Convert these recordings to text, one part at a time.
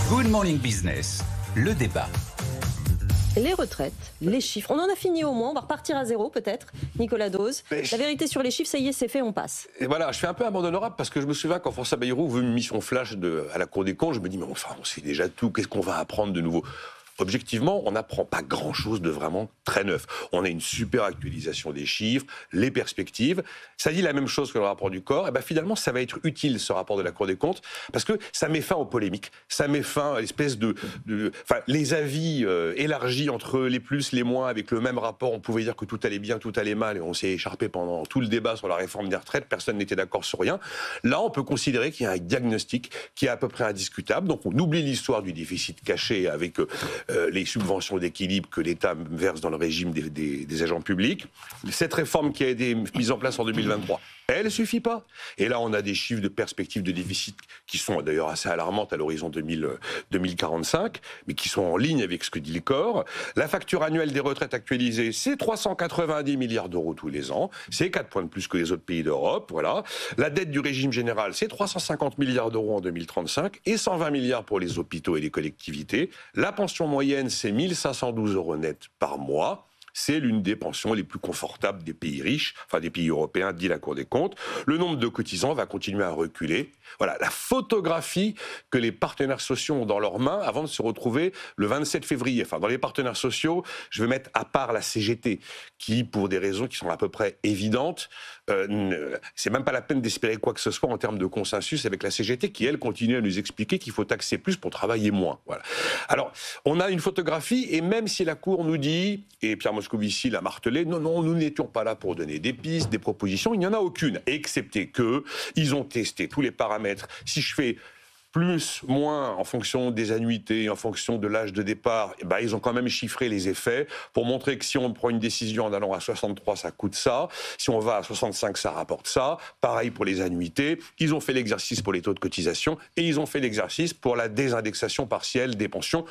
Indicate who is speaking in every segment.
Speaker 1: Good Morning Business, le débat.
Speaker 2: Les retraites, les chiffres, on en a fini au moins, on va repartir à zéro peut-être, Nicolas Dose. La vérité sur les chiffres, ça y est, c'est fait, on passe.
Speaker 3: Et voilà, je fais un peu amende honorable parce que je me souviens quand François Bayrou veut une mission flash à la Cour des comptes, je me dis, mais enfin, on sait déjà tout, qu'est-ce qu'on va apprendre de nouveau ? Objectivement, on n'apprend pas grand-chose de vraiment très neuf. On a une super actualisation des chiffres, les perspectives. Ça dit la même chose que le rapport du corps. Et ben finalement, ça va être utile, ce rapport de la Cour des comptes, parce que ça met fin aux polémiques. Ça met fin à l'espèce enfin, les avis élargis entre les plus, les moins, avec le même rapport. On pouvait dire que tout allait bien, tout allait mal, et on s'est écharpé pendant tout le débat sur la réforme des retraites. Personne n'était d'accord sur rien. Là, on peut considérer qu'il y a un diagnostic qui est à peu près indiscutable. Donc, on oublie l'histoire du déficit caché avec les subventions d'équilibre que l'État verse dans le régime des agents publics. Cette réforme qui a été mise en place en 2023, elle ne suffit pas. Et là, on a des chiffres de perspectives de déficit qui sont d'ailleurs assez alarmantes à l'horizon 2045, mais qui sont en ligne avec ce que dit le corps. La facture annuelle des retraites actualisées, c'est 390 milliards d'euros tous les ans. C'est 4 points de plus que les autres pays d'Europe. Voilà. La dette du régime général, c'est 350 milliards d'euros en 2035 et 120 milliards pour les hôpitaux et les collectivités. La pension moyenne, c'est 1512 euros net par mois. C'est l'une des pensions les plus confortables des pays riches, enfin des pays européens, dit la Cour des comptes. Le nombre de cotisants va continuer à reculer. Voilà la photographie que les partenaires sociaux ont dans leurs mains avant de se retrouver le 27 février. Enfin, dans les partenaires sociaux, je vais mettre à part la CGT, qui, pour des raisons qui sont à peu près évidentes, c'est même pas la peine d'espérer quoi que ce soit en termes de consensus avec la CGT, qui, elle, continue à nous expliquer qu'il faut taxer plus pour travailler moins. Voilà. Alors, on a une photographie, et même si la Cour nous dit, et Pierre Moscovici l'a martelé, non, nous n'étions pas là pour donner des pistes, des propositions, il n'y en a aucune, excepté que ils ont testé tous les paramètres. Si je fais plus, moins, en fonction des annuités, en fonction de l'âge de départ, eh ben, ils ont quand même chiffré les effets pour montrer que si on prend une décision en allant à 63, ça coûte ça. Si on va à 65, ça rapporte ça. Pareil pour les annuités. Ils ont fait l'exercice pour les taux de cotisation et ils ont fait l'exercice pour la désindexation partielle des pensions.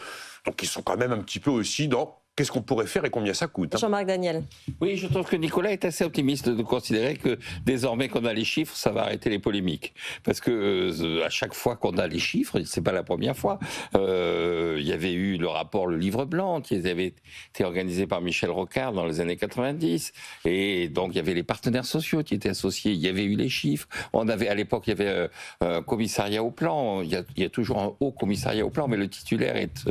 Speaker 3: Donc ils sont quand même un petit peu aussi dans qu'est-ce qu'on pourrait faire et combien ça coûte.
Speaker 2: Jean-Marc Daniel.
Speaker 4: Oui, je trouve que Nicolas est assez optimiste de considérer que désormais qu'on a les chiffres, ça va arrêter les polémiques. Parce que à chaque fois qu'on a les chiffres, c'est pas la première fois, il y avait eu le rapport Le Livre Blanc qui avait été organisé par Michel Rocard dans les années 90. Et donc il y avait les partenaires sociaux qui étaient associés, il y avait eu les chiffres. On avait, à l'époque, il y avait un commissariat au plan, il y a toujours un haut commissariat au plan, mais le titulaire est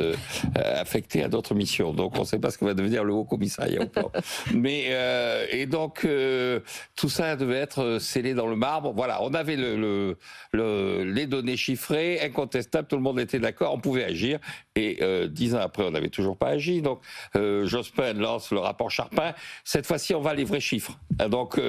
Speaker 4: affecté à d'autres missions. Donc on sait pas ce que va devenir le haut commissariat au plan. Mais et donc tout ça devait être scellé dans le marbre. Voilà, on avait les données chiffrées, incontestables, tout le monde était d'accord, on pouvait agir. Et 10 ans après, on n'avait toujours pas agi. Donc Jospin lance le rapport Charpin. Cette fois-ci, on va à les vrais chiffres. Donc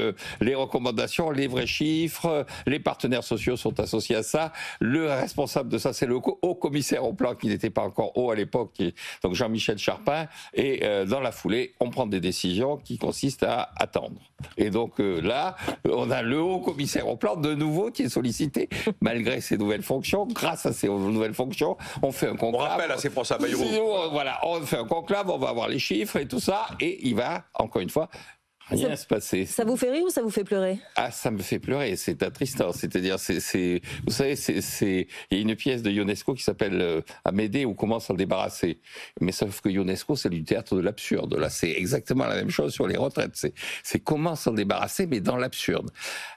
Speaker 4: les recommandations, les vrais chiffres, les partenaires sociaux sont associés à ça. Le responsable de ça, c'est le haut commissaire au plan, qui n'était pas encore haut à l'époque, donc Jean-Michel Charpin. Et dans la foulée, on prend des décisions qui consistent à attendre. Et donc là, on a le haut commissaire au plan de nouveau qui est sollicité, malgré ses nouvelles fonctions. Grâce à ces nouvelles fonctions, on fait un conclave.
Speaker 3: On rappelle à ces François Bayrou.
Speaker 4: Voilà, on fait un conclave, on va avoir les chiffres et tout ça, et il va, encore une fois, rien se passer.
Speaker 2: Ça vous fait rire ou ça vous fait pleurer ?
Speaker 4: Ah, ça me fait pleurer, c'est attristant. C'est-à-dire, vous savez, il y a une pièce de Ionesco qui s'appelle Amédée ou Comment s'en débarrasser. Mais sauf que Ionesco, c'est du théâtre de l'absurde. Là, c'est exactement la même chose sur les retraites. C'est comment s'en débarrasser, mais dans l'absurde.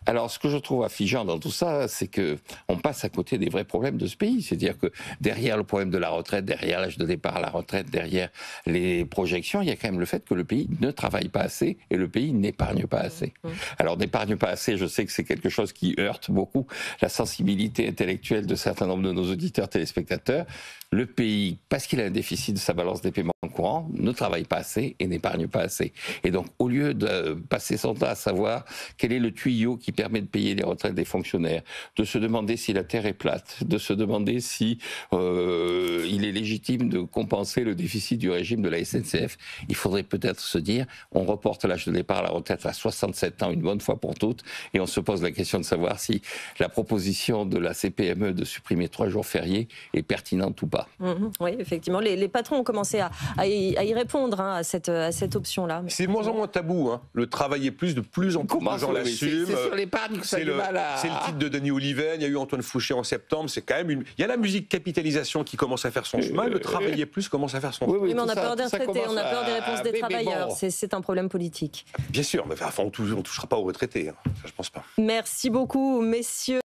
Speaker 4: Alors, ce que je trouve affligeant dans tout ça, c'est que on passe à côté des vrais problèmes de ce pays. C'est-à-dire que derrière le problème de la retraite, derrière l'âge de départ à la retraite, derrière les projections, il y a quand même le fait que le pays ne travaille pas assez et le pays n'épargne pas assez. Alors, n'épargne pas assez, je sais que c'est quelque chose qui heurte beaucoup la sensibilité intellectuelle de certains nombres de nos auditeurs téléspectateurs. Le pays, parce qu'il a un déficit de sa balance des paiements courants, ne travaille pas assez et n'épargne pas assez. Et donc, au lieu de passer son temps à savoir quel est le tuyau qui permet de payer les retraites des fonctionnaires, de se demander si la Terre est plate, de se demander si il est légitime de compenser le déficit du régime de la SNCF, il faudrait peut-être se dire, on reporte l'âge de départ départ à la retraite à 67 ans, une bonne fois pour toutes, et on se pose la question de savoir si la proposition de la CPME de supprimer 3 jours fériés est pertinente ou pas.
Speaker 2: Oui, effectivement, les patrons ont commencé à y répondre à cette option-là.
Speaker 3: C'est de moins en moins tabou, hein. Le travailler plus, de plus en plus de gens l'assument.
Speaker 4: C'est sur l'épargne que ça a du mal à...
Speaker 3: C'est le titre de Denis Oliven, il y a eu Antoine Fouché en septembre, c'est quand même une... Il y a la musique capitalisation qui commence à faire son chemin, le travailler plus commence à faire son chemin.
Speaker 2: Oui, mais on a peur des retraités, on a peur des réponses des travailleurs,
Speaker 4: bon.
Speaker 2: c'est un problème politique.
Speaker 3: Bien sûr, mais enfin, on ne touchera pas aux retraités, hein. Ça je pense pas.
Speaker 2: Merci beaucoup, messieurs.